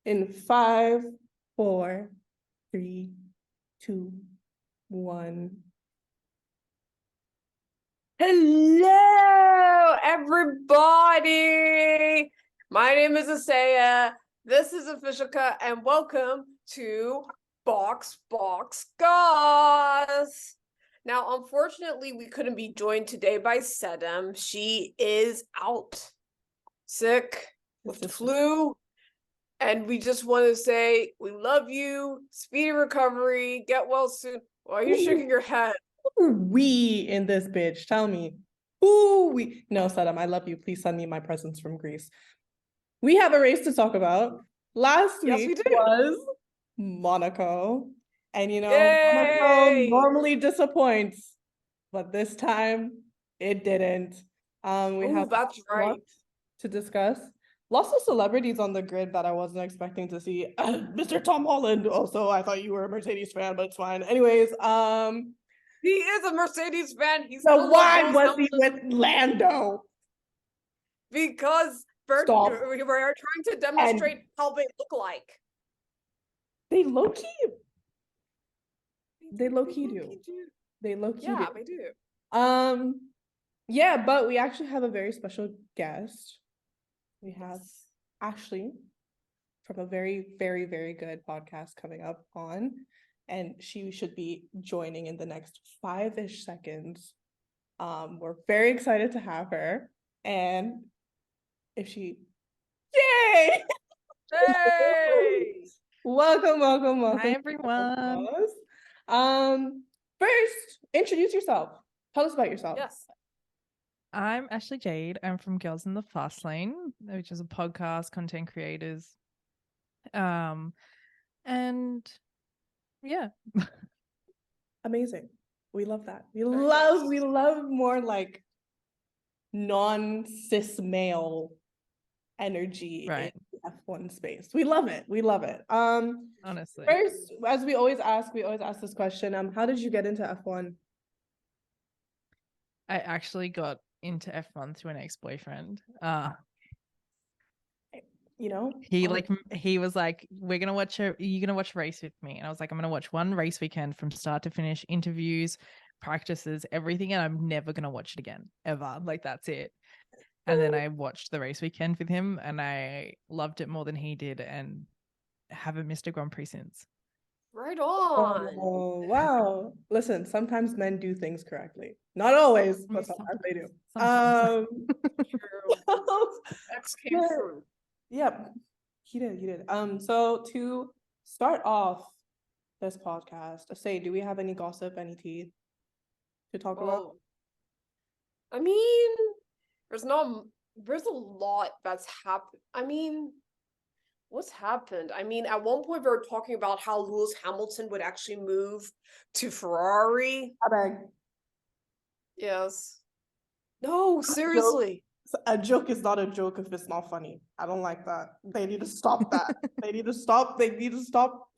In 5, 4, 3, 2, 1. Hello, everybody. My name is Asaya. This is Official Cut, and welcome to Goss. Now, unfortunately, we couldn't be joined today by Sedem. She is out sick with the flu. And we just want to say we love you. Speedy recovery. Get well soon. Why are you shaking your head? We in this bitch. Tell me. Ooh, we. No, Saddam, I love you. Please send me my presents from Greece. We have a race to talk about. Last week was Monaco. And Monaco normally disappoints, but this time it didn't. We have that's right to discuss. Lots of celebrities on the grid that I wasn't expecting to see. Mr. Tom Holland. Also, I thought you were a Mercedes fan, but it's fine. Anyways, he is a Mercedes fan. He's so why was he with Lando? Because we were trying to demonstrate how they look like. They low-key. They low-key do. They low-key do. Yeah, they do. Yeah, but we actually have a very special guest. We have Ashleigh from a very, very, very good podcast coming up on, and she should be joining in the next 5-ish seconds. We're very excited to have her, and if she, yay! Hey! welcome. Hi, everyone. First, introduce yourself. Tell us about yourself. Yes. I'm Ashleigh Jade. I'm from Girls in the Fast Lane, which is a podcast, content creators. And yeah. Amazing. We love that. We love more like non-cis male energy in the F1 space. We love it. Honestly. First, as we always ask this question, how did you get into F1? I actually got into F1 through an ex-boyfriend. He was like, you're gonna watch a race with me, and I was like, I'm gonna watch one race weekend from start to finish, interviews, practices, everything, and I'm never gonna watch it again ever. Like, that's it. And then I watched the race weekend with him, and I loved it more than he did, and haven't missed a Grand Prix since. Right on. Oh, wow. Listen, sometimes men do things correctly. Not always, but sometimes they do. True. X came through. Yep, he did. So to start off this podcast, say, do we have any gossip, any tea to talk about? I mean, there's a lot that's happened. I mean, what's happened? I mean, at one point we were talking about how Lewis Hamilton would actually move to Ferrari. I beg. Yes. No, seriously. A joke is not a joke if it's not funny. I don't like that. They need to stop that. They need to stop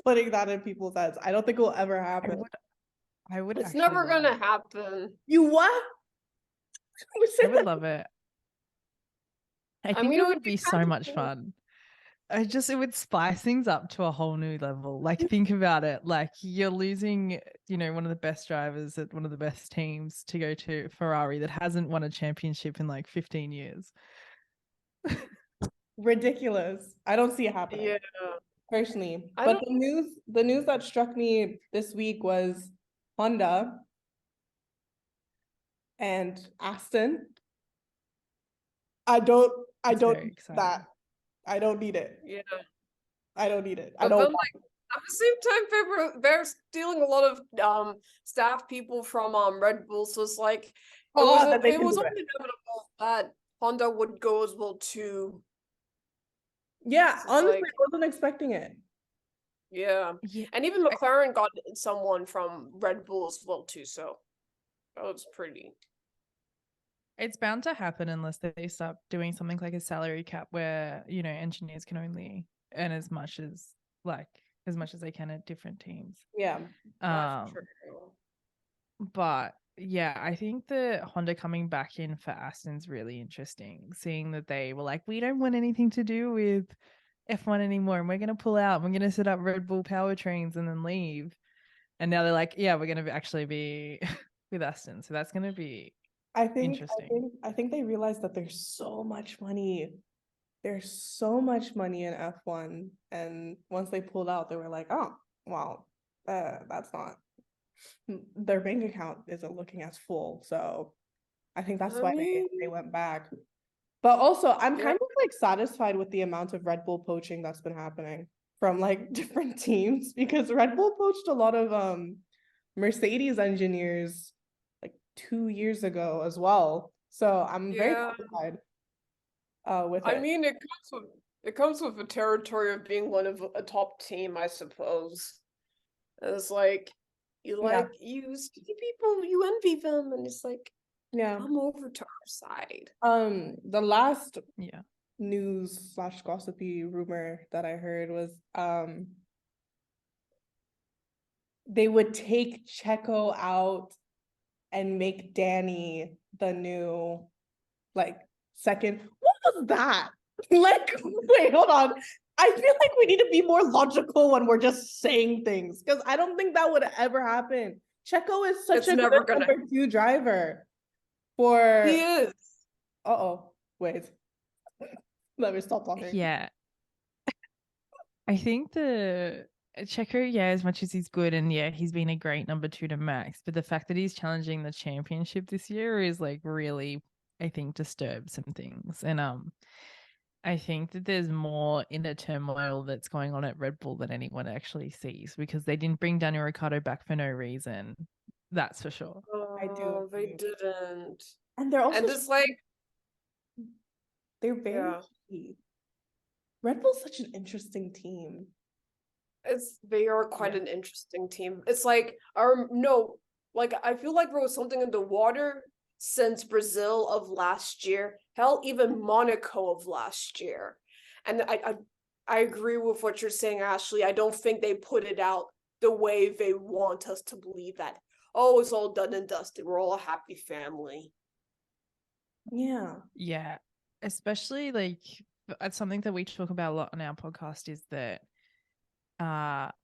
putting that in people's heads. I don't think it will ever happen. I would. It's never gonna happen. You what? I would love it. I think it would be so much fun. It would spice things up to a whole new level. Like, think about it. Like, you're losing, one of the best drivers at one of the best teams to go to Ferrari that hasn't won a championship in like 15 years. Ridiculous. I don't see it happening. Yeah. Personally. But the news that struck me this week was Honda and Aston. I don't need that. I don't need it. Yeah. I don't need it. But then, like, at the same time, they're stealing a lot of staff people from Red Bull, so it's like it was only inevitable that Honda would go as well too. Yeah, honestly, I wasn't expecting it. Yeah. And even McLaren got someone from Red Bull as well too, so that was pretty. It's bound to happen unless they start doing something like a salary cap where, engineers can only earn as much as they can at different teams. Yeah. That's true. But yeah, I think the Honda coming back in for Aston's really interesting, seeing that they were like, we don't want anything to do with F1 anymore, and we're gonna pull out. We're gonna set up Red Bull powertrains and then leave. And now they're like, yeah, we're gonna actually be with Aston, so that's gonna be interesting. I think they realized that there's so much money. There's so much money in F1, and once they pulled out, they were like, oh, well, that's not their bank account isn't looking as full. So I think that's I why mean, they went back. But also, I'm yeah, kind of like satisfied with the amount of Red Bull poaching that's been happening from like different teams, because Red Bull poached a lot of Mercedes engineers like 2 years ago as well. So I'm very yeah. satisfied with I it. mean, it comes with the territory of being one of a top team, I suppose. And it's like Yeah, you see people, you envy them, and it's like yeah. come over to our side. The last Yeah. news slash gossipy rumor that I heard was they would take Checo out and make Danny the new like second. What was that? Like, wait, hold on. I feel like we need to be more logical when we're just saying things, because I don't think that would ever happen. Checo is such It's a never good gonna. number 2 driver He for is. wait. Let me stop talking. Yeah. I think the Checo, yeah, as much as he's good and yeah, he's been a great number 2 to Max, but the fact that he's challenging the championship this year is like really, I think, disturbs some things. And I think that there's more inner turmoil that's going on at Red Bull than anyone actually sees, because they didn't bring Daniel Ricciardo back for no reason. That's for sure. I do Oh, they agree. didn't. And they're also And it's like, they're very yeah, key. Red Bull's such an interesting team. they are quite an interesting team. It's like, no, like I feel like there was something in the water since Brazil of last year. Hell, even Monaco of last year. And I agree with what you're saying, Ashleigh. I don't think they put it out the way they want us to believe that. Oh, it's all done and dusted. We're all a happy family. Yeah. Yeah. Especially like it's something that we talk about a lot on our podcast is that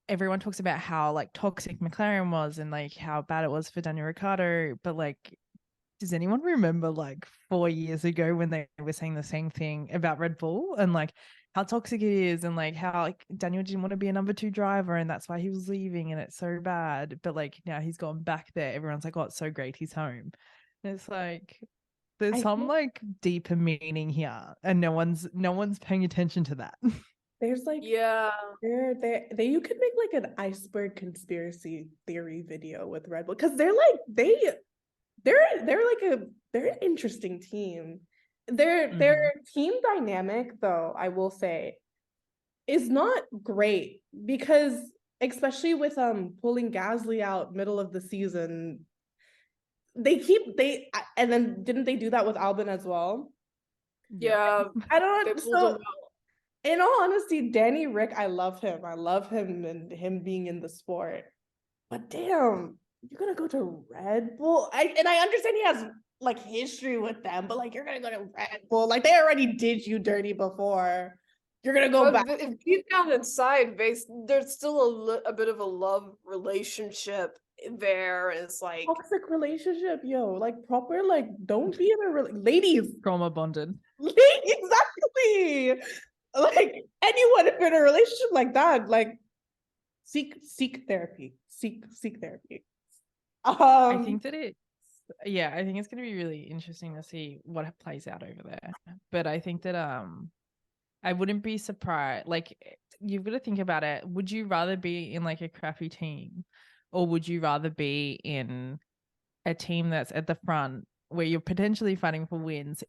everyone talks about how like toxic McLaren was and like how bad it was for Daniel Ricciardo, but like does anyone remember like 4 years ago when they were saying the same thing about Red Bull and like how toxic it is and like how like Daniel didn't want to be a number 2 driver and that's why he was leaving and it's so bad, but like now he's gone back there, everyone's like, oh, it's so great he's home. And it's like there's I some think like deeper meaning here and no one's paying attention to that. there's like Yeah. they you could make like an iceberg conspiracy theory video with Red Bull, because they're like they're an interesting team. Their team dynamic, though, I will say, is not great, because especially with pulling Gasly out middle of the season, and then didn't they do that with Albon as well? Yeah. I They don't pulled him out. in all honesty, Danny Rick, I love him. I love him and him being in the sport. But damn, you're gonna go to Red Bull? I understand he has like history with them, but like you're gonna go to Red Bull. Like they already did you dirty before. You're gonna go back. But if deep down inside, there's still a bit of a love relationship there. And it's like, Toxic relationship, yo. Like proper, like don't be in a ladies. Trauma bonded. Exactly. Like anyone in a relationship like that, like seek therapy. Seek therapy. I think that I think it's going to be really interesting to see what plays out over there. But I think that I wouldn't be surprised. Like you've got to think about it. Would you rather be in like a crappy team, or would you rather be in a team that's at the front where you're potentially fighting for wins,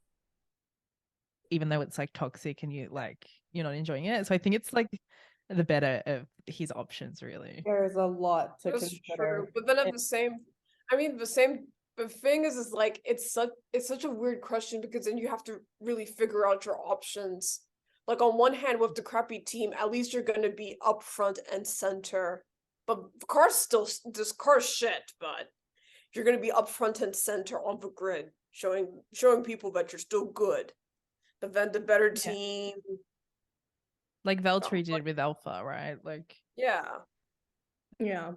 even though it's like toxic and you're not enjoying it? So I think it's like the better of his options, really. there's a lot to that's consider. true. But then at the same, the thing is like, it's such a weird question, because then you have to really figure out your options. Like on one hand, with the crappy team, at least you're going to be up front and center. But this car's shit, but you're going to be up front and center on the grid, showing people that you're still good. But then the better team, Like Valtteri did with Alpha, right? Like, Yeah. Yeah.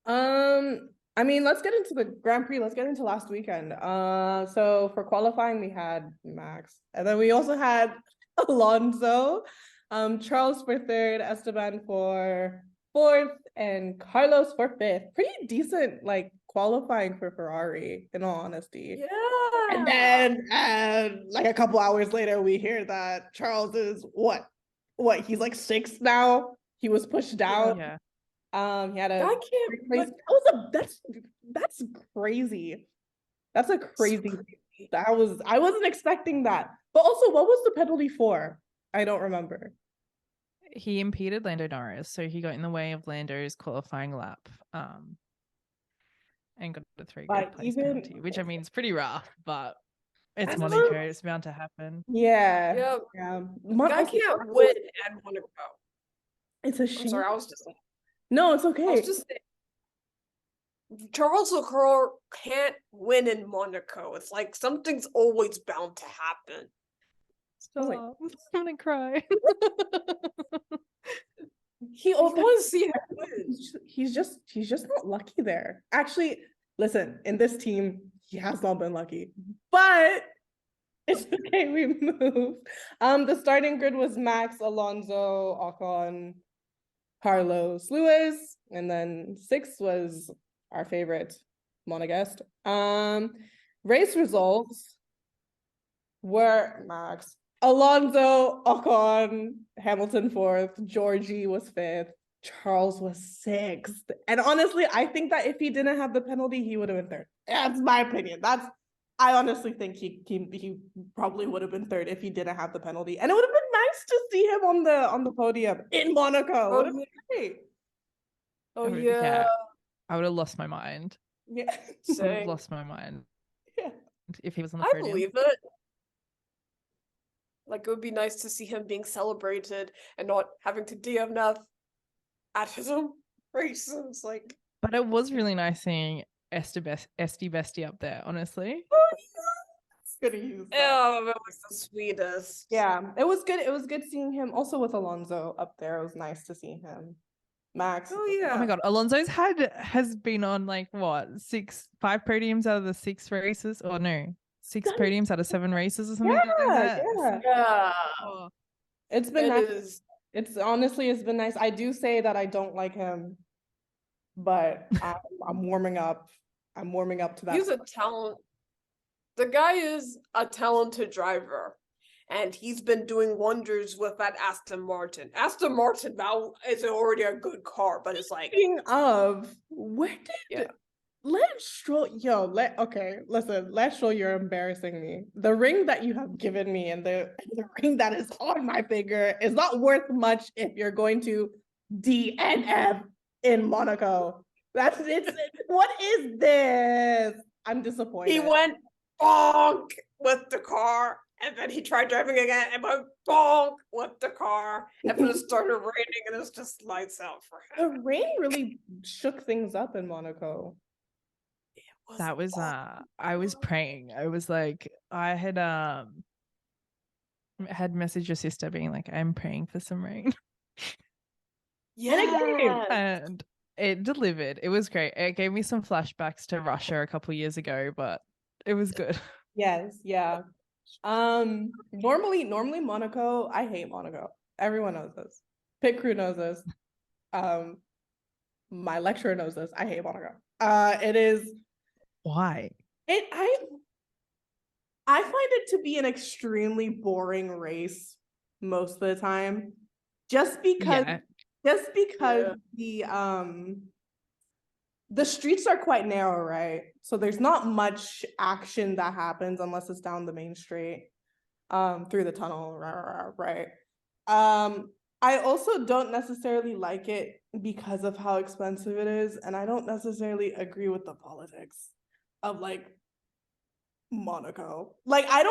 I mean, let's get into the Grand Prix. Let's get into last weekend. So for qualifying, we had Max, and then we also had Alonso, Charles for third, Esteban for fourth, and Carlos for fifth. Pretty decent, like qualifying for Ferrari, in all honesty. Yeah. And then, like a couple hours later, we hear that Charles is what? He's like sixth now. He was pushed down. yeah. He had a I can't. place. But That was that's crazy. That's a crazy. I wasn't expecting that. But also, what was the penalty for? I don't remember. He impeded Lando Norris, so he got in the way of Lando's qualifying lap. And got a 3 But place even- penalty, which I mean is pretty rough, but it's That's Monaco, true. it's bound to happen. Yeah. yeah, Yeah. I can't win at Monaco. It's a I'm shame. sorry, I was just No, it's I okay. was just saying, Charles Leclerc can't win in Monaco. It's like something's always bound to happen. was like- Stop. I'm gonna cry. He I want to see him win. he's just not lucky there. Actually, listen, in this team, he has not been lucky, but it's okay. We moved. The starting grid was Max, Alonso, Ocon, Carlos, Lewis, and then sixth was our favorite Monegasque. Race results were Max, Alonso, Ocon, Hamilton fourth, Georgie was fifth, Charles was sixth. And honestly, I think that if he didn't have the penalty, he would have been third. That's my opinion. I honestly think he probably would have been third if he didn't have the penalty. And it would have been nice to see him on the podium in Monaco. Would have been great. Oh would- yeah. yeah. I would have lost my mind. Yeah. I would have Same. lost my mind Yeah. if he was on the I podium. believe it. Like it would be nice to see him being celebrated and not having to DNF at his own races. Like But it was really nice seeing Esty Bestie up there, honestly. Gonna use that. oh, that was the sweetest. Yeah, it was good. It was good seeing him also with Alonso up there. It was nice to see him. Max. Oh yeah. Oh my god, Alonso's has been on like what, 5 podiums out of the 6 races, or no, 6 That- podiums out of 7 races or something Yeah, like that. yeah. Yeah. Oh, It's been It nice. is. It's honestly, it's been nice. I do say that I don't like him, but I'm warming up. I'm warming up to that. He's a talent. The guy is a talented driver, and he's been doing wonders with that Aston Martin. Aston Martin now is already a good car, but it's like Speaking of, where did Yeah. Lance Stroll? Okay, listen, Lance Stroll, you're embarrassing me. The ring that you have given me and the ring that is on my finger is not worth much if you're going to DNF in Monaco. What is this? I'm disappointed. he went bonk with the car, and then he tried driving again and went bonk with the car, and then it started raining, and it was just lights out for him. The rain really shook things up in Monaco. that was I was praying. I was like, I had messaged your sister being like, I'm praying for some rain. Yeah. And it delivered. It was great. It gave me some flashbacks to Russia a couple years ago, but it was good. Yes, yeah. Normally Monaco, I hate Monaco. Everyone knows this. Pit crew knows this. My lecturer knows this. I hate Monaco. It is Why? I find it to be an extremely boring race most of the time. Just because Yeah. the streets are quite narrow, right? So there's not much action that happens unless it's down the main straight, through the tunnel, right? I also don't necessarily like it because of how expensive it is, and I don't necessarily agree with the politics of like Monaco. Like I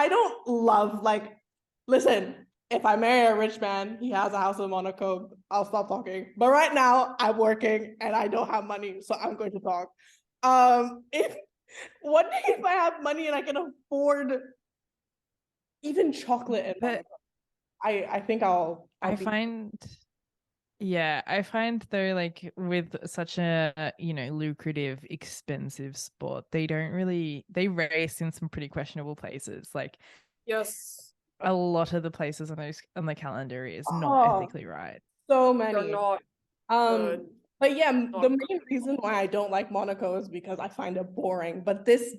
don't love like, listen, if I marry a rich man, he has a house in Monaco, I'll stop talking. But right now I'm working and I don't have money, so I'm going to talk. If one day if I have money and I can afford even chocolate in But- Monaco, I think I'll I be find though, like with such a, lucrative, expensive sport, they race in some pretty questionable places. Like Yes, a lot of the places on the calendar is not oh, ethically right. so they're many. not Um, good. but yeah, Not the good. main reason why I don't like Monaco is because I find it boring. But this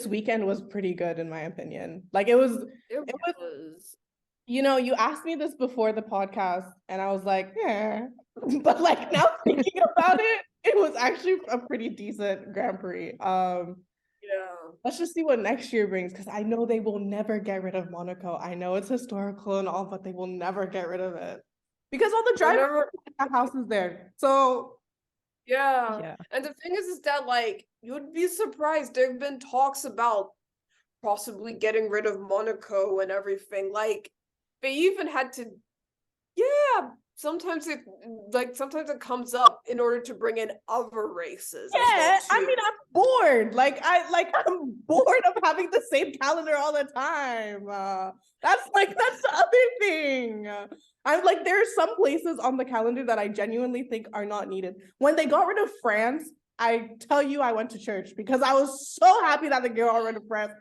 weekend was pretty good in my opinion. Like It it was, was. you asked me this before the podcast and I was like, yeah. But like now thinking about it, it was actually a pretty decent Grand Prix. Yeah. Let's just see what next year brings because I know they will never get rid of Monaco. I know it's historical and all, but they will never get rid of it because all the drivers Whenever, have houses there. So yeah. Yeah. And the thing is that like you'd be surprised. There have been talks about possibly getting rid of Monaco and everything. Like they even had to, yeah. Sometimes it comes up in order to bring in other races as well yeah, I too. mean, I'm bored. I'm bored of having the same calendar all the time. That's the other thing. I'm like, there are some places on the calendar that I genuinely think are not needed. When they got rid of France, I tell you, I went to church because I was so happy that they got rid of France.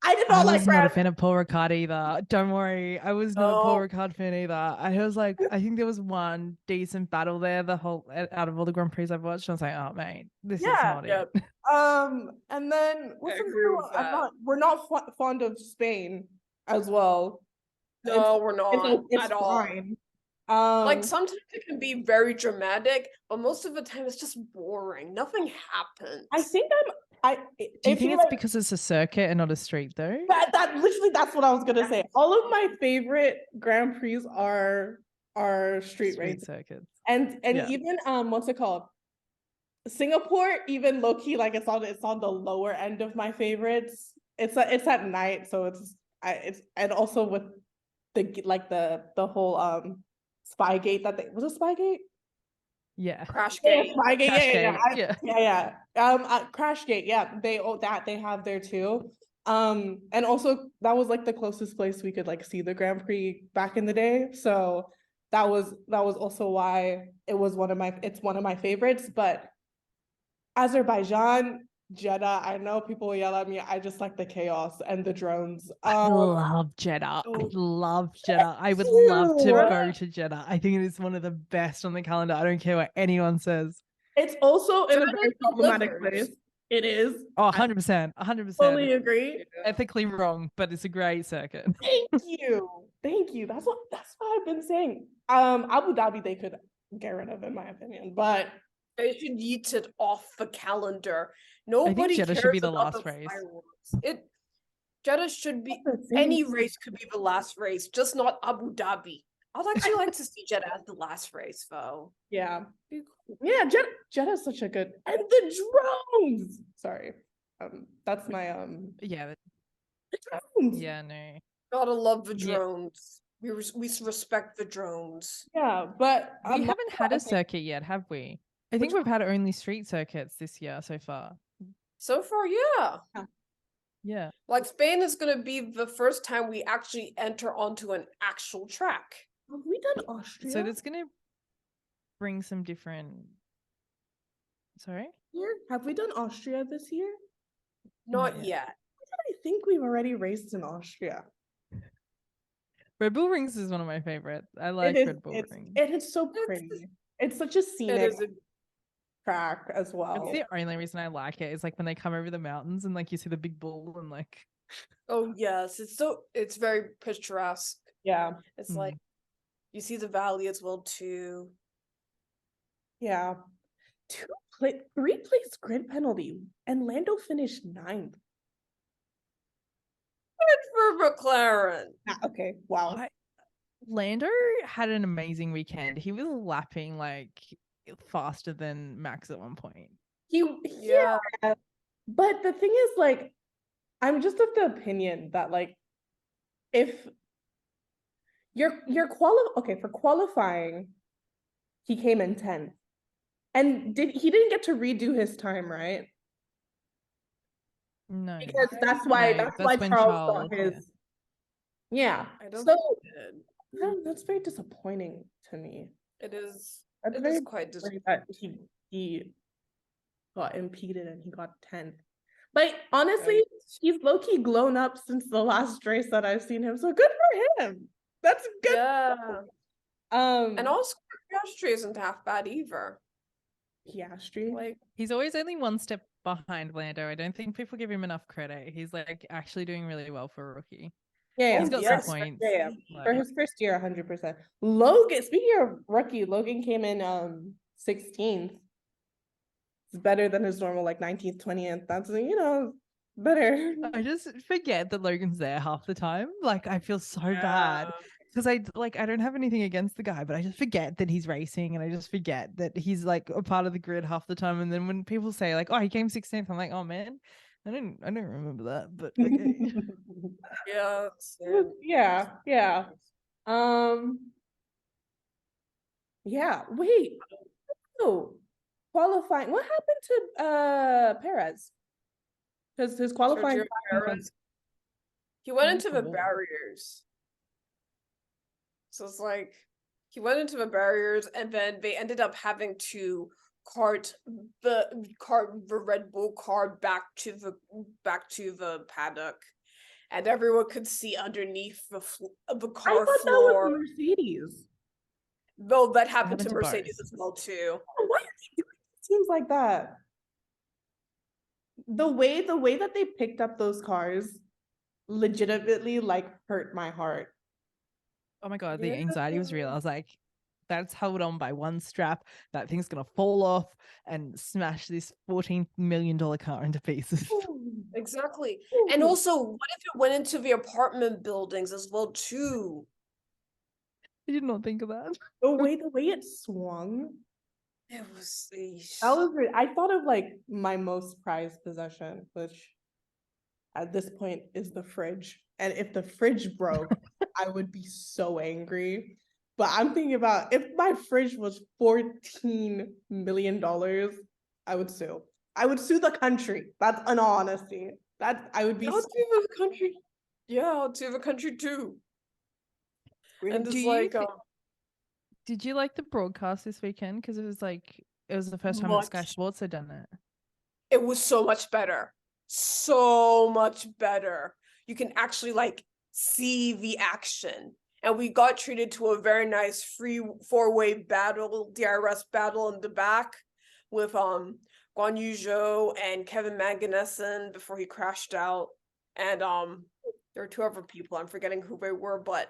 I did not I like was not a France. fan of Paul Ricard either. Don't worry. I was not a Paul No. Ricard fan either. I think there was one decent battle there out of all the Grand Prix I've watched. I was like, oh mate, this is Yeah. not Yeah. it. And then what's I agree with that. we're not fond of Spain as well. No, we're not It's at all. fine. Like sometimes it can be very dramatic, but most of the time it's just boring. Nothing happens. I think Do you think it's because it's a circuit and not a street though? that literally that's what I was gonna say. All of my favorite Grand Prix are street races. Circuits. And Yeah. even what's it called? Singapore, even low key, like it's on the lower end of my favorites. It's at night, so it's and also with the whole Spygate was it Spygate? Yeah. Crashgate. Spygate, Yeah. Crashgate, yeah. They have there too. And also that was like the closest place we could like see the Grand Prix back in the day. So that was also why it's one of my favorites. But Azerbaijan, Jeddah, I know people will yell at me. I just like the chaos and the drones. I love Jeddah. I Oh, love Jeddah. I would love to go to Jeddah. I think it is one of the best on the calendar. I don't care what anyone says. It's also in a Jeddah very problematic delivers. place. It is. Oh, 100%. 100%. Fully agree. Ethically wrong, but it's a great circuit. Thank you. That's what I've been saying. Abu Dhabi they could get rid of, in my opinion, but They should yeet it off the calendar. Nobody Jeddah cares should be the about last the race. fireworks. Jeddah should be any race could be the last race, just not Abu Dhabi. I'd actually like to see Jeddah as the last race, though. yeah, Be cool. yeah. Jeddah's such a good, and the drones. Sorry, that's my Yeah. the drones. Yeah, no. Gotta love the Yeah. drones. We respect the drones. Yeah, but We haven't had a circuit yet, have we? I think Which we've had only street circuits this year so far. So far, yeah. Yeah. Like Spain is gonna be the first time we actually enter onto an actual track. Have we done Austria? So that's going to bring some different. Sorry? Here? Have we done Austria this year? Not Yeah. yet. I think we've already raced in Austria. Red Bull Rings is one of my favorites. I like Red Bull Rings. It is so It's- pretty. It's such a It scenic is a track as well. It's the only reason I like it is like when they come over the mountains and like you see the big bull and like. oh yes, it's very picturesque. Yeah, It's like you see the valley as well too. yeah. 3-place grid penalty, and Lando finished 9th. Good for McLaren. Okay, wow. Lando had an amazing weekend. He was lapping like faster than Max at one point. Yeah. But the thing is, like, I'm just of the opinion that like if for qualifying, he came in 10th. And he didn't get to redo his time, right? No. Because that's why when Charles got his. yeah. Yeah. I don't So think he did. that's very disappointing to me. It is. That's It very is quite disappointing disappointing. that he got impeded and he got 10th. But honestly, he's low-key blown up since the last race that I've seen him. So good for him. That's good. Yeah. And Um, also Piastri isn't half bad either. Piastri. Like, He's always only one step behind Lando. I don't think people give him enough credit. He's like actually doing really well for a rookie. Yeah, He's yeah. got some yes, points. Yeah. For Like, his first year, 100%. Logan, speaking of rookie, Logan came in 16th. It's better than his normal like 19th, 20th. That's better. I just forget that Logan's there half the time. Like, I feel so yeah. bad because I don't have anything against the guy, but I just forget that he's racing, and I just forget that he's like a part of the grid half the time. And then when people say like, "Oh, he came 16th," I'm like, "Oh man, I don't remember that." But okay. Yeah. Yeah, yeah. Yeah. Wait. No. Qualifying. What happened to Perez? Because his qualifying Sergio time Perez. He went Went into to the war. barriers. So it's like he went into the barriers and then they ended up having to cart the Red Bull car back to the paddock. And everyone could see underneath the I car thought that floor. was Mercedes. Though that happened happened to to Mercedes both. as well too. Why are they doing teams like that? The way that they picked up those cars legitimately like hurt my heart. Oh my god, the Yeah. anxiety was real. I was like, that's held on by one strap. That thing's gonna fall off and smash this $14 million car into pieces. Exactly. And also, what if it went into the apartment buildings as well too? I did not think of that. the way it swung. It was That was I thought of like my most prized possession, which at this point is the fridge. And if the fridge broke, I would be so angry. But I'm thinking about if my fridge was $14 million, I would sue. I would sue the country. That's an honesty. That I would be. I'll do the country. Yeah, I'll do the country too. And Do it's you like did you like the broadcast this weekend? Because it was the first time that Sky much. Sports had done it. It was so much better. So much better. You can actually like see the action. And we got treated to a very nice free four-way battle, DRS battle in the back with Guan Yu Zhou and Kevin Magnussen before he crashed out. And there were two other people, I'm forgetting who they were, but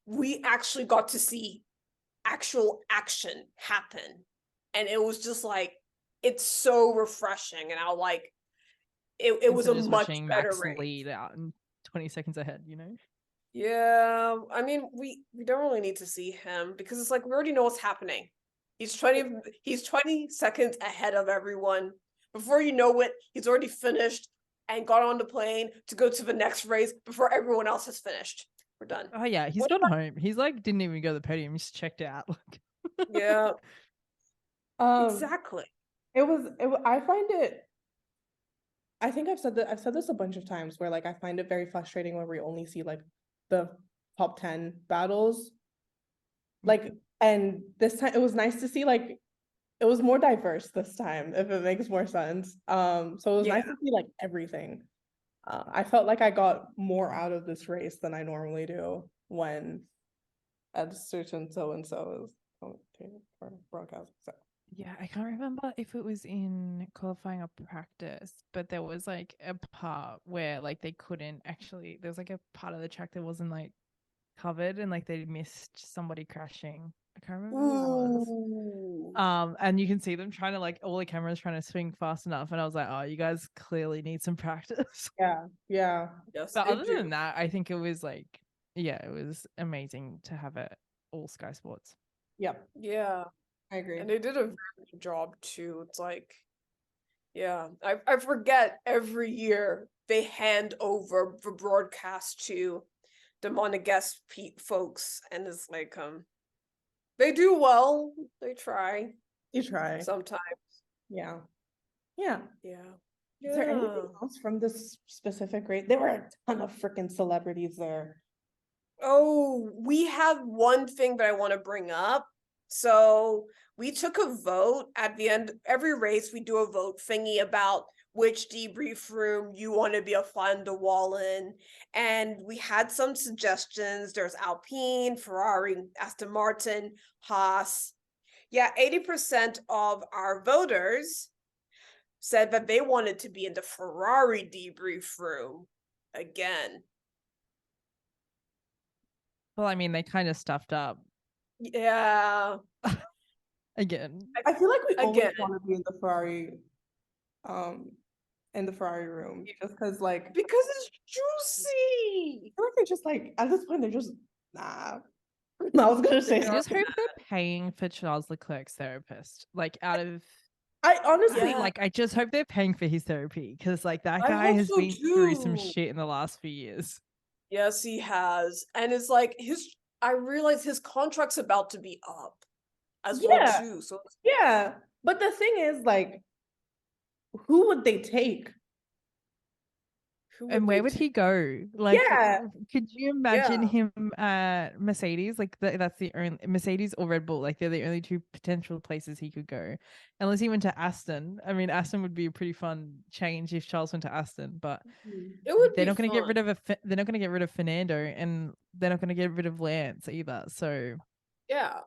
we actually got to see actual action happen. And it was just like, it's so refreshing. And I like, it was a Instead of just much watching better Max race. lead out in 20 seconds ahead, you know? Yeah, I mean, we don't really need to see him because it's like we already know what's happening. He's 20 seconds ahead of everyone. Before you know it, he's already finished and got on the plane to go to the next race before everyone else has finished. We're done. Oh yeah, he's gone home. He's like didn't even go to the podium. He's checked out. Yeah, exactly. I find it. I think I've said this a bunch of times where like I find it very frustrating when we only see like the top 10 battles. Like, and this time it was nice to see like it was more diverse this time, if it makes more sense. So it was nice to see like everything. I felt like I got more out of this race than I normally do when a certain so and so is commentating for broadcast. So Yeah, I can't remember if it was in qualifying or practice, but there was like a part where like they couldn't actually, there was like a part of the track that wasn't like covered and like they missed somebody crashing. I can't remember who it was. Ooh. And you can see them trying to like all the cameras trying to swing fast enough. And I was like, oh, you guys clearly need some practice. yeah. Yes, But they other do. than that, I think it was like, yeah, it was amazing to have it all Sky Sports. Yep. Yeah. I agree. And they did a very good job too. It's like, yeah, I forget every year they hand over the broadcast to the Monaco folks, and it's like, they do well. They try You try. sometimes. Yeah. Yeah. Yeah. Is there anything else from this specific race? There were a ton of freaking celebrities there. Oh, we have one thing that I want to bring up. So we took a vote at the end. Every race, we do a vote thingy about which debrief room you want to be a fly on the wall in. And we had some suggestions. There's Alpine, Ferrari, Aston Martin, Haas. Yeah, 80% of our voters said that they wanted to be in the Ferrari debrief room again. Well, I mean, they kind of stuffed up Yeah. again. I feel like we always Again. want to be in the Ferrari room, just because like Because it's juicy. I feel like they're just like at this point they're just nah. I was gonna say I just something. hope they're paying for Charles Leclerc's therapist. Like, out of I honestly Yeah. like, I just hope they're paying for his therapy, because like that I guy hope has so been through some too. shit in the last few years. Yes, he has. And it's like I realize his contract's about to be up as well Yeah. too. So yeah. But the thing is, like, who would they take? who And where they would take? he go? Like, Yeah. could you imagine Yeah. him at Mercedes? Like, that's the only Mercedes or Red Bull. Like, they're the only two potential places he could go, unless he went to Aston. I mean, Aston would be a pretty fun change if Charles went to Aston, but It would they're be not going to get fun. rid of they're not going to get rid of Fernando, and they're not going to get rid of Lance either. So Yeah,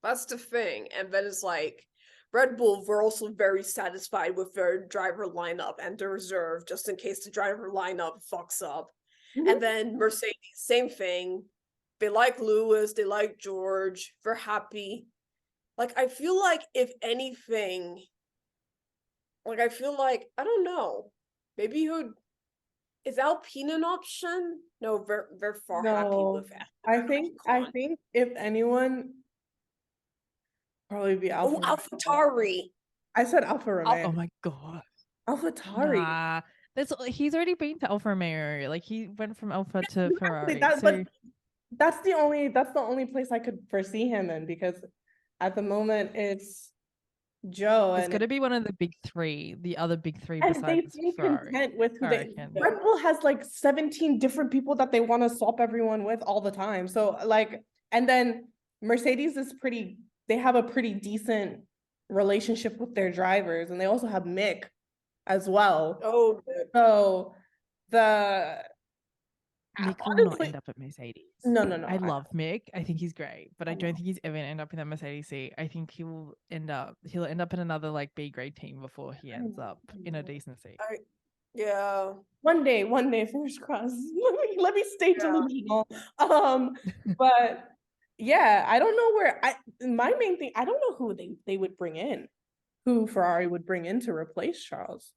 that's the thing. And then it's like Red Bull were also very satisfied with their driver lineup and their reserve, just in case the driver lineup fucks up. And then Mercedes, same thing. They like Lewis, they like George, they're happy. Like, I feel like if anything, like, I feel like, I don't know, maybe he would. Is Alpine an option? No, they're far happy No, with that. I think if anyone, probably be Oh, Alpha. AlphaTauri. I said Alfa Romeo. oh my god, AlphaTauri. nah. He's already been to Alfa Romeo. Like, he went from Alpha to Exactly, Ferrari. but that's the only place I could foresee him in, because at the moment it's Joe, It's and got to be one of the big three, the other big three they besides seem Ferrari. content with who I they. reckon. Red Bull has like 17 different people that they want to swap everyone with all the time. So like, and then Mercedes is pretty. They have a pretty decent relationship with their drivers, and they also have Mick as well. Oh, So the Mick will not honestly, end up at Mercedes. no. I love Mick. I think he's great, but I don't think he's ever gonna end up in that Mercedes seat. I think he'll end up in another like B grade team before he ends up in a decent seat. yeah. One day, fingers crossed. Let me stay Yeah. delusional. But yeah, I don't know where my main thing, I don't know who they would bring in, who Ferrari would bring in to replace Charles.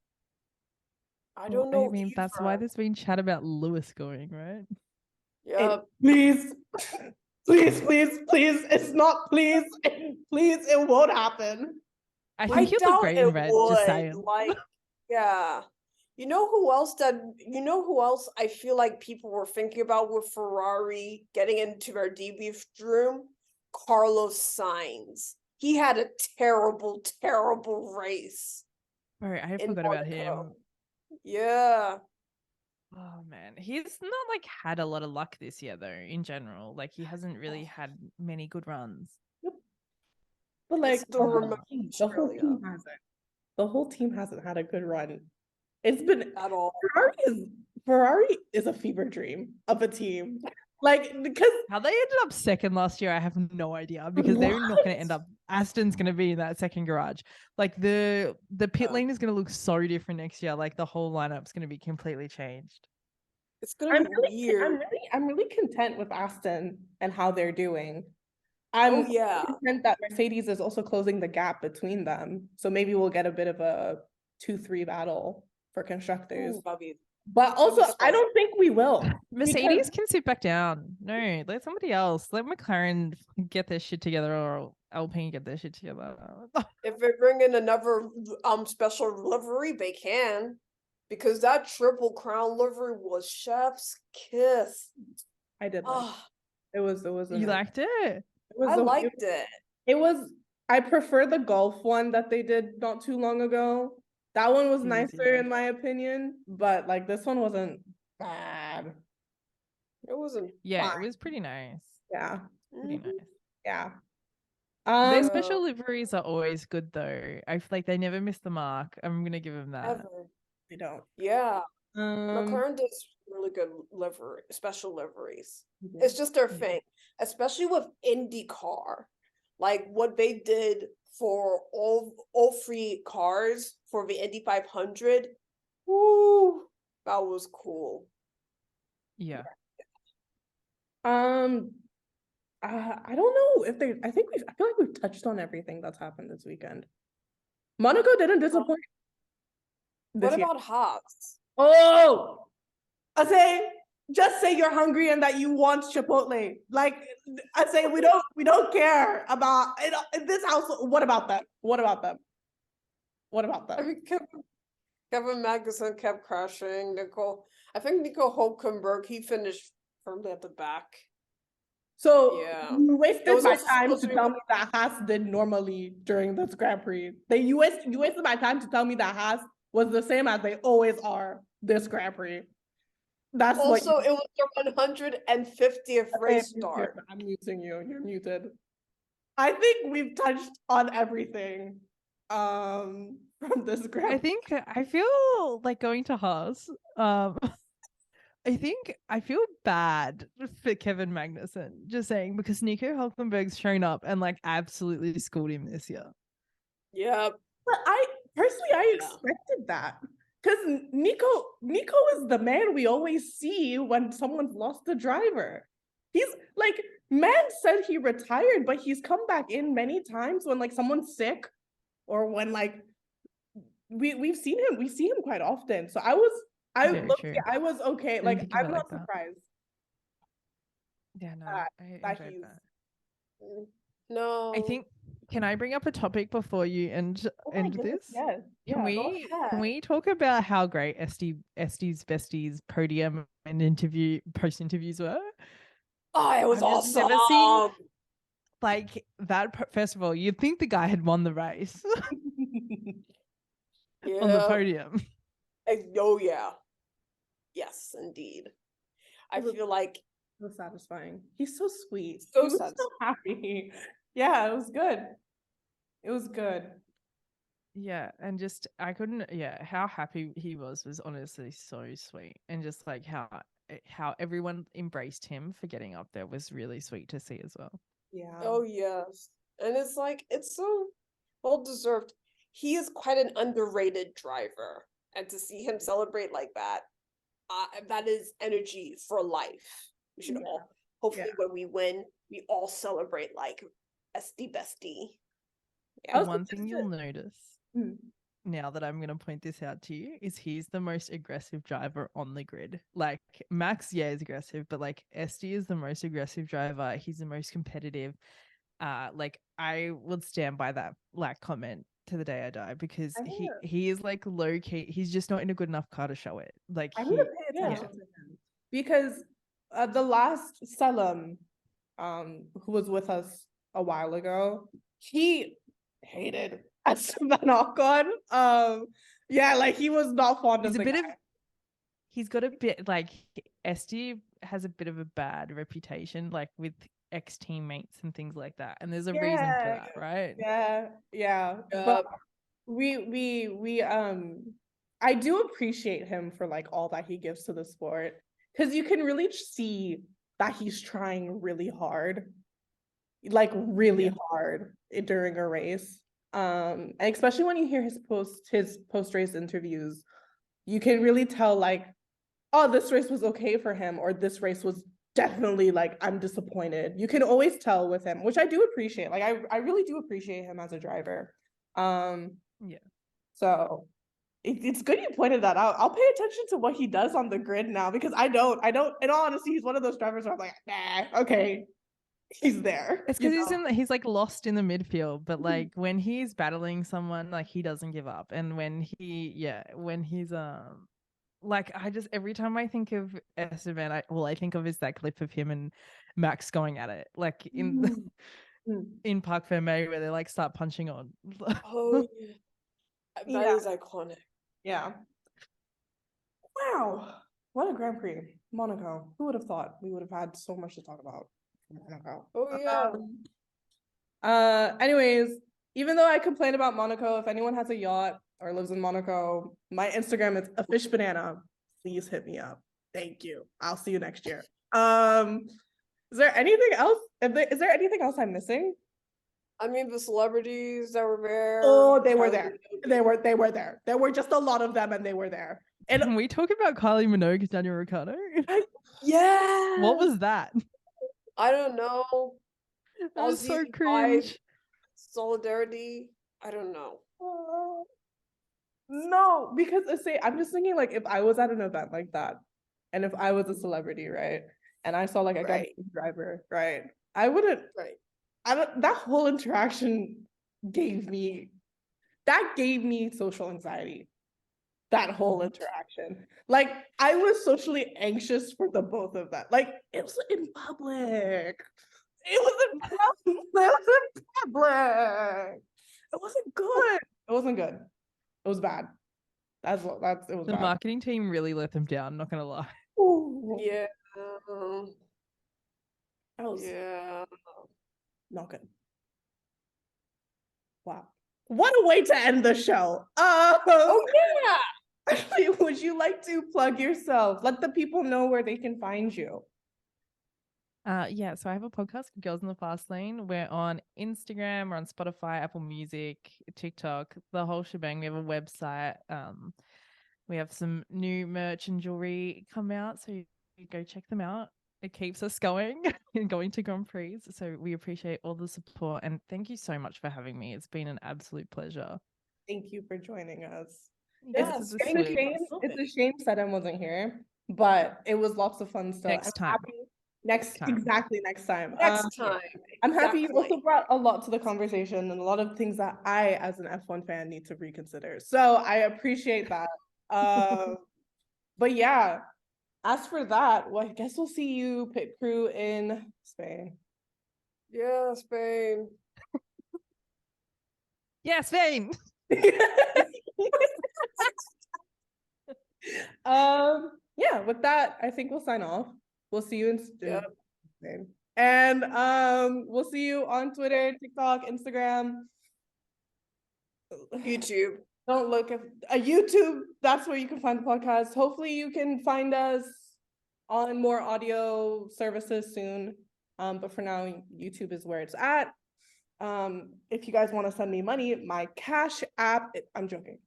I don't know. I mean, that's why either. there's been chat about Lewis going, right? Yeah. Please, please, it's not please, please, it won't happen. I I think he'll look doubt great it in red. Just would. saying. Like, yeah. You know who else I feel like people were thinking about with Ferrari getting into their debrief room? Carlos Sainz. He had a terrible, terrible race. Bro, I in forgot about Monaco. him. Yeah. Oh man, he's not like had a lot of luck this year though. In general, like he hasn't really had many good runs. But like It's the remote the whole Australia. team hasn't. The whole team hasn't had a good run. It's been At all. Ferrari is a fever dream of a team. Like, because How they ended up second last year, I have no idea, because they're not going to end up. Aston's going to be in that second garage. Like the pit lane is going to look so different next year. Like the whole lineup's going to be completely changed. It's gonna be weird. I'm really content with Aston and how they're doing. I'm content that Mercedes is also closing the gap between them. So maybe we'll get a bit of a 2-3 battle for constructors. Ooh, but also, I don't think we will. Mercedes can sit back down. No, let somebody else. Let McLaren get their shit together, or Alpine get their shit together. If they bring in another special livery, they can. Because that triple crown livery was chef's kiss. I did like it. It was You liked it? I liked it. It was, I prefer the golf one that they did not too long ago. That one was nicer in my opinion, but like this one wasn't bad. It wasn't. Yeah, it Fine. was pretty nice. Yeah. Pretty Mhm. nice. Yeah. Their Yeah. special liveries are always good though. I feel like they never miss the mark. I'm gonna give them that. Ever. They don't. Yeah. Um, McLaren does really good special liveries. Mhm. It's just their thing, especially with IndyCar. Like what they did for all three cars for the Indy 500. Woo, that was cool. Yeah. I don't know if I feel like we've touched on everything that's happened this weekend. Monaco didn't disappoint this What year. about Haas? Oh, just say you're hungry and that you want Chipotle. Like I say, we don't care about it in this house. What about them? What about them? What about I them? mean, Kevin Magnussen kept crashing. I think Nico Hulkenberg, he finished firmly at the back. So Yeah. you It wasted was my also time supposed to to be tell me that Haas did normally during this Grand Prix. You wasted my time to tell me that Haas was the same as they always are this Grand Prix. That's also what it was their 150th race start. I'm muting you. You're muted. I think we've touched on everything from this Grand Prix. I feel like going to Haas. I feel bad for Kevin Magnussen, just saying, because Nico Hulkenberg's shown up and like absolutely schooled him this year. Yep. But I expected that. Because Nico is the man we always see when someone's lost a driver. He's like, man said he retired, but he's come back in many times when like someone's sick or when like we see him quite often. So I was okay. Didn't Like think of I'm it not like that. surprised Yeah, no, that I enjoyed he's that. No. I think, can I bring up a topic before you end this? Yes. Can we talk about how great Esti's besties podium and post interviews were? Oh, it was I've just awesome. never seen like that. First of all, you'd think the guy had won the race Yeah. on the podium. Oh yeah. Yes, indeed. I feel like so satisfying. He's so sweet. So He was so satisfying. happy. Yeah, it was good. It was good. Yeah, and just how happy he was honestly so sweet, and just like how everyone embraced him for getting up there was really sweet to see as well. Yeah. Oh yes. And it's like it's so well deserved. He is quite an underrated driver. And to see him celebrate like that, that is energy for life. We should all hopefully when we win, we all celebrate like bestie. Yeah. One thing you'll notice Mm. now that I'm going to point this out to you is he's the most aggressive driver on the grid. Like Max, is aggressive, but like Esti is the most aggressive driver. He's the most competitive. Like I would stand by that like comment to the day I die, because he is like low key. He's just not in a good enough car to show it. Like I need to pay attention to him because the last Selim, who was with us a while ago, he hated Esteban Ocon. Yeah, like he was not fond of the guy. He's got a bit like Esti has a bit of a bad reputation, like with ex-teammates and things like that, and there's a reason for that, right? Yeah. But we I do appreciate him for like all that he gives to the sport, because you can really see that he's trying really hard, like really hard during a race. And especially when you hear his post-race interviews, you can really tell like, oh, this race was okay for him, or this race was definitely like, I'm disappointed. You can always tell with him, which I do appreciate. Like I really do appreciate him as a driver. So it's good you pointed that out. I'll pay attention to what he does on the grid now, because I don't, in all honesty, he's one of those drivers where I'm like, nah, okay, he's there. It's because he's like lost in the midfield, but like when he's battling someone, like he doesn't give up. And when he's like, I just, every time I think of Esteban, I think of is that clip of him and Max going at it, like in in Parc Fermé, where they like start punching on. Oh, that is iconic. Yeah. Wow. What a Grand Prix. Monaco. Who would have thought we would have had so much to talk about from Monaco? Oh yeah. Anyways, even though I complain about Monaco, if anyone has a yacht or lives in Monaco, my Instagram is afishbanana. Please hit me up. Thank you. I'll see you next year. Is there anything else? Is there anything else I'm missing? I mean, the celebrities that were there. Oh, they were there. They were there. There were just a lot of them, and they were there. And Can we talk about Kylie Minogue, Daniel Ricciardo? Yeah. What was that? I don't know. That was so Aussie cringe. vibe, solidarity. I don't know. No, because say I'm just thinking like if I was at an event like that, and if I was a celebrity, right, and I saw like a Right. driver, right, I wouldn't. Right. That whole interaction gave me social anxiety. That whole interaction, like I was socially anxious for the both of them. Like it was in public. It was in public. It wasn't good. It wasn't good. It was bad. It was The bad. marketing team really let them down, not gonna lie. Ooh, Yeah. that was Yeah. not good. Wow. What a way to end the show. Oh yeah. Actually, would you like to plug yourself? Let the people know where they can find you. Yeah, so I have a podcast called Girls in the Fast Lane. We're on Instagram, we're on Spotify, Apple Music, TikTok, the whole shebang. We have a website. We have some new merch and jewelry come out, so you go check them out. It keeps us going and going to Grand Prix. So we appreciate all the support, and thank you so much for having me. It's been an absolute pleasure. Thank you for joining us. Yes, It's thank a you. shame. It's a shame Sedem wasn't here, but it was lots of fun still. Next time. Next time. Next time. I'm happy you also Exactly. brought a lot to the conversation and a lot of things that I, as an F1 fan, need to reconsider. So I appreciate that. But yeah, as for that, well, I guess we'll see you pit crew in Spain. Yeah, Spain. Yeah, Spain. Yeah, with that, I think we'll sign off. We'll see you in Yep. Spain. And we'll see you on Twitter, TikTok, Instagram. YouTube. Don't look at YouTube. That's where you can find the podcast. Hopefully you can find us on more audio services soon. But for now, YouTube is where it's at. If you guys want to send me money, my Cash App, I'm joking.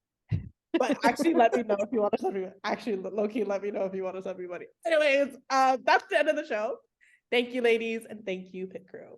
But actually let me know if you want to send me, actually low-key let me know if you want to send me money. Anyways, that's the end of the show. Thank you, ladies, and thank you, Pit Crew.